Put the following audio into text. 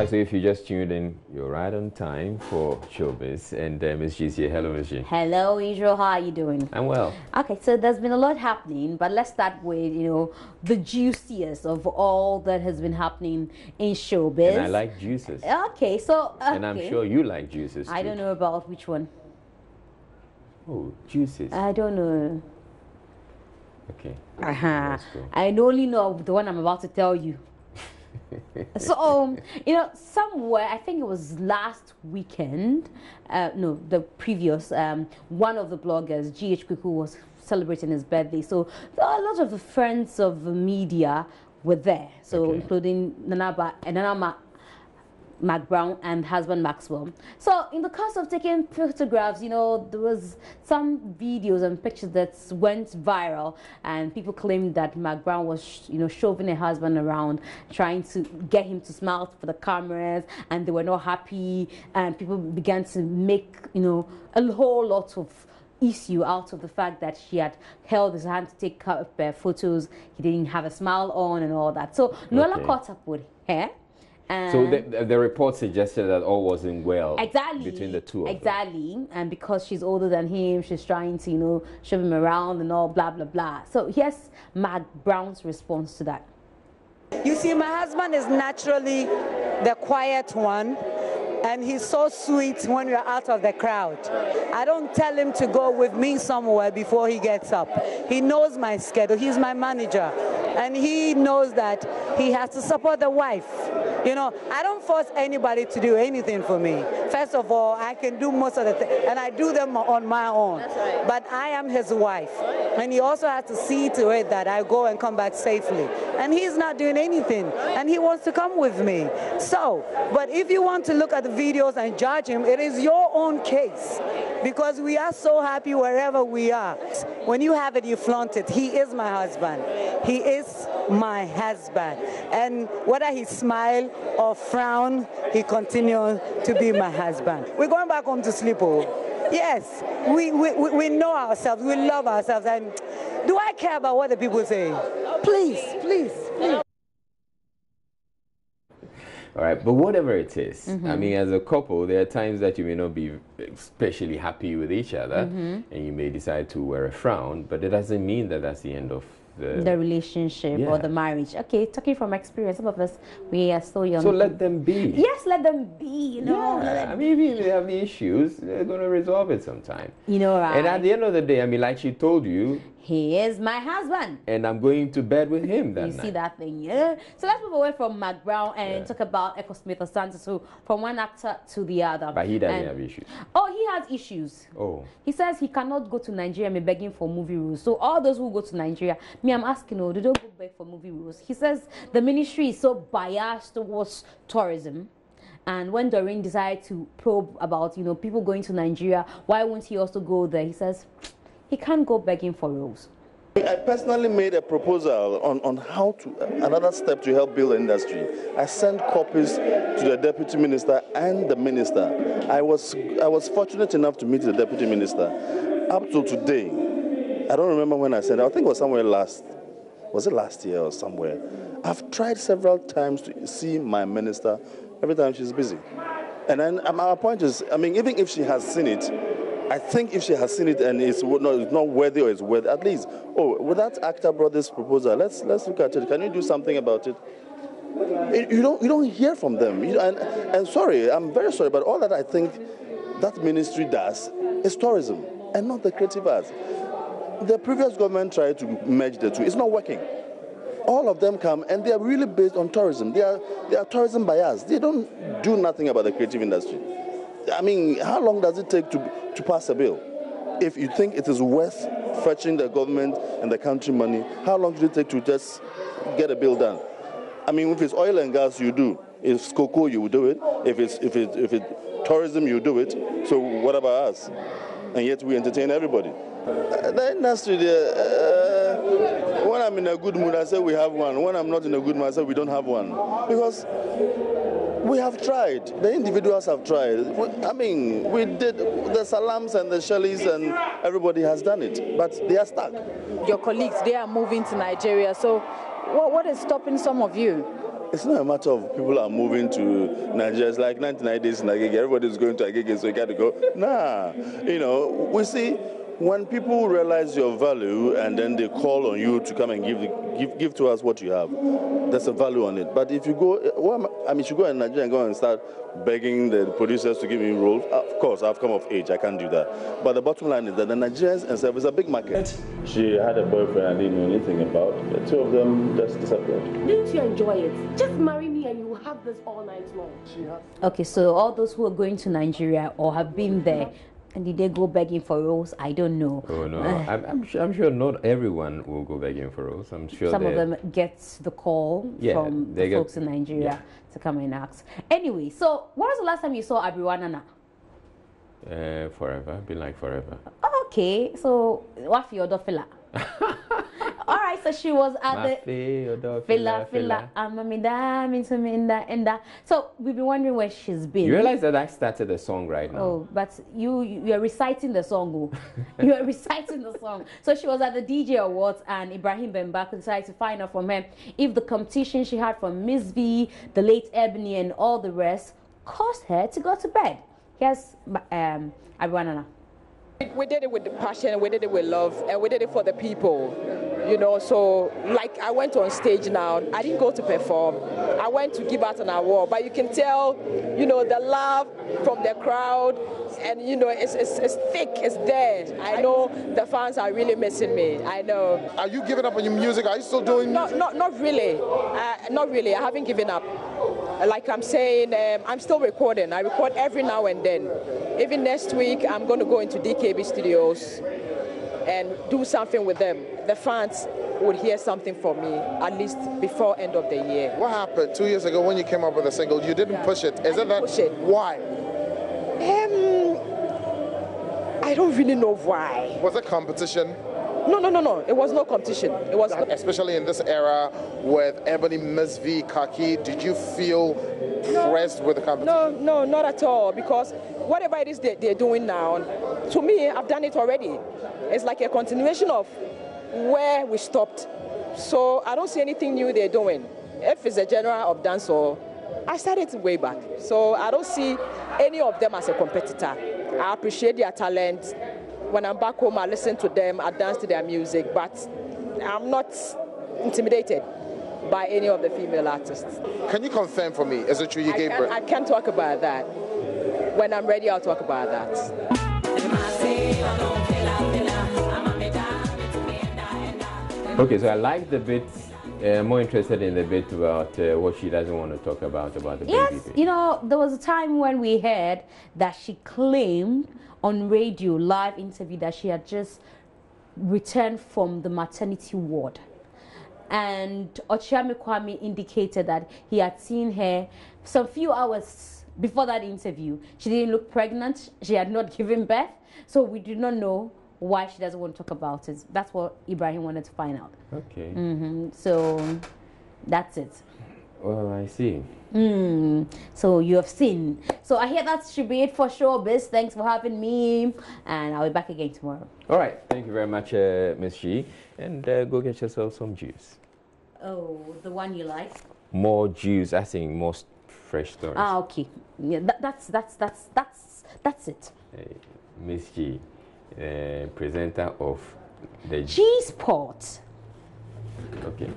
Alright, so if you just tuned in, you're right on time for Showbiz. And Ms. G's here. Hello, Ms. G. Hello, Israel. How are you doing? I'm well. Okay, so there's been a lot happening, but let's start with, the juiciest of all that has been happening in Showbiz. And I like juices. Okay, so... Okay. And I'm sure you like juices, too. I don't know about which one. Oh, juices. I don't know. Okay. Let's go. I only know the one I'm about to tell you. So, somewhere, I think it was last weekend, no, the previous, one of the bloggers, GH Kuku, was celebrating his birthday. So, a lot of the friends of the media were there. So, including Nana McBrown and husband Maxwell. So in the course of taking photographs, there was some videos and pictures that went viral, and people claimed that McBrown was, shoving her husband around, trying to get him to smile for the cameras, and they were not happy, and people began to make, a whole lot of issue out of the fact that she had held his hand to take photos. He didn't have a smile on and all that. So Noella caught up with her. So the report suggested that all wasn't well between the two of them. Exactly. And because she's older than him, she's trying to, shove him around and all blah, blah, blah. So here's McBrown's response to that. You see, my husband is naturally the quiet one, and he's so sweet when we're out of the crowd. I don't tell him to go with me somewhere before he gets up. He knows my schedule. He's my manager. And he knows that he has to support the wife. I don't force anybody to do anything for me. First of all, I can do most of the things, and I do them on my own. That's right. But I am his wife. And he also has to see to it that I go and come back safely. And he's not doing anything, and he wants to come with me. So, but if you want to look at the videos and judge him, it is your own case. Because we are so happy wherever we are. When you have it, you flaunt it. He is my husband. He is my husband. And whether he smile or frown, he continues to be my husband. We're going back home to sleep. Yes, we know ourselves. We love ourselves. And do I care about what the people say? Please, please, please. All right, but whatever it is, I mean, as a couple, there are times that you may not be especially happy with each other, and you may decide to wear a frown, but it doesn't mean that that's the end of the relationship or the marriage. Okay, talking from experience, some of us, we are still young. So let them be. Yes, let them be, Yeah, I mean, if they have the issues, they're going to resolve it sometime. Right. And at the end of the day, I mean, like she told you, he is my husband. And I'm going to bed with him that night. You see that thing, yeah? So let's move away from McBrown and talk about Ecow Smith-Asante. So from one actor to the other. But he doesn't have issues. Oh, he has issues. Oh. He says he cannot go to Nigeria and be begging for movie rules. So all those who go to Nigeria, I'm asking, they don't go beg for movie rules. He says the ministry is so biased towards tourism. And when Doreen decided to probe about, people going to Nigeria, why won't he also go there? He says he can't go begging for roles. I personally made a proposal on how to, another step to help build the industry. I sent copies to the deputy minister and the minister. I was fortunate enough to meet the deputy minister. Up to today, I don't remember when I sent it. I think it was somewhere was it last year or somewhere? I've tried several times to see my minister. Every time she's busy. And then my point is, I mean, even if she has seen it, I think if she has seen it and it's not worthy or it's worthy, at least, well, that actor brought this proposal. Let's look at it. Can you do something about it? You don't hear from them. And sorry, I'm very sorry, but all that I think that ministry does is tourism and not the creative arts. The previous government tried to merge the two. It's not working. All of them come and they are really based on tourism. They are tourism biased. They don't do nothing about the creative industry. I mean, how long does it take to pass a bill? If you think it is worth fetching the government and the country money, how long does it take to just get a bill done? I mean, if it's oil and gas, you do. If it's cocoa, you will do it. If it's tourism, you do it. So what about us? And yet we entertain everybody. The industry, when I'm in a good mood, I say we have one. When I'm not in a good mood, I say we don't have one. Because we have tried. The individuals have tried. I mean, we did the Salams and the Shelleys and everybody has done it. But they are stuck. Your colleagues, they are moving to Nigeria. So what is stopping some of you? it's not a matter of people are moving to Nigeria. It's like 99 days in Agege. Everybody's going to Agege, so you got to go. Nah, you know, we see when people realize your value and then they call on you to come and give to us what you have, there's a value on it. But if you go, if you go in Nigeria and go and start begging the producers to give me roles, of course, I've come of age, I can't do that. But the bottom line is that the Nigerians and stuff is a big market. She had a boyfriend I didn't know anything about. The two of them just disappeared. Didn't you enjoy it? Just marry me and you will have this all night long. Okay, so all those who are going to Nigeria or have been there, and did they go begging for roles? I don't know. Oh no, I'm sure not everyone will go begging for roles. I'm sure some of them get the call from the folks in Nigeria to come and ask. Anyway, so when was the last time you saw Abrewa Nana? Forever, been like forever. Okay, so what for your fella? All right, so she was at the fella. So we've been wondering where she's been. You realize that I started the song right now? Oh, but you're reciting the song. You're reciting the song. So she was at the DJ Awards, and Ibrahim Bembako decided to find out from her if the competition she had from Miss V, the late Ebony, and all the rest caused her to go to bed. Here's Abrewa Nana. We did it with passion, we did it with love, and we did it for the people, you know. So, like, I went on stage now. I didn't go to perform. I went to give out an award, but you can tell, you know, the love from the crowd, and you know, it's thick, it's there. I know the fans are really missing me. I know. Are you giving up on your music? Are you still doing? Not really. Not really. I haven't given up. Like I'm saying, I'm still recording. I record every now and then. Even next week, I'm going to go into DKB Studios and do something with them. The fans would hear something from me, at least before end of the year. What happened 2 years ago when you came up with a single? You didn't push it. Is it that? Push it. Why? I don't really know why. Was it competition? No. It was no competition. It was especially in this era with Ebony, Miss V, Kaki. Did you feel pressed with the competition? No, not at all. Because whatever it is they're doing now, to me, I've done it already. It's like a continuation of where we stopped. So I don't see anything new they're doing. If it's a genre of dancehall, I started way back. So I don't see any of them as a competitor. I appreciate their talent. When I'm back home, I listen to them, I dance to their music, but I'm not intimidated by any of the female artists. Can you confirm for me, is it true you gave birth? I can't talk about that. When I'm ready, I'll talk about that. Okay, so I like the bit. More interested in the bit about what she doesn't want to talk about the baby. Yes, you know, there was a time when we heard that she claimed on radio, live interview, that she had just returned from the maternity ward. And Ochiame Kwame indicated that he had seen her some few hours before that interview. She didn't look pregnant. She had not given birth. So we do not know why she doesn't want to talk about it. That's what Ibrahim wanted to find out. Okay. So that's it. Well, I see. So you have seen. So I hear that should be it for Showbiz. Thanks for having me, and I'll be back again tomorrow. All right. Thank you very much, Miss G. And go get yourself some juice. Oh, the one you like? More juice. I think more fresh stories. Ah, okay. Yeah, that's it. Miss G, presenter of the G Sport. Okay.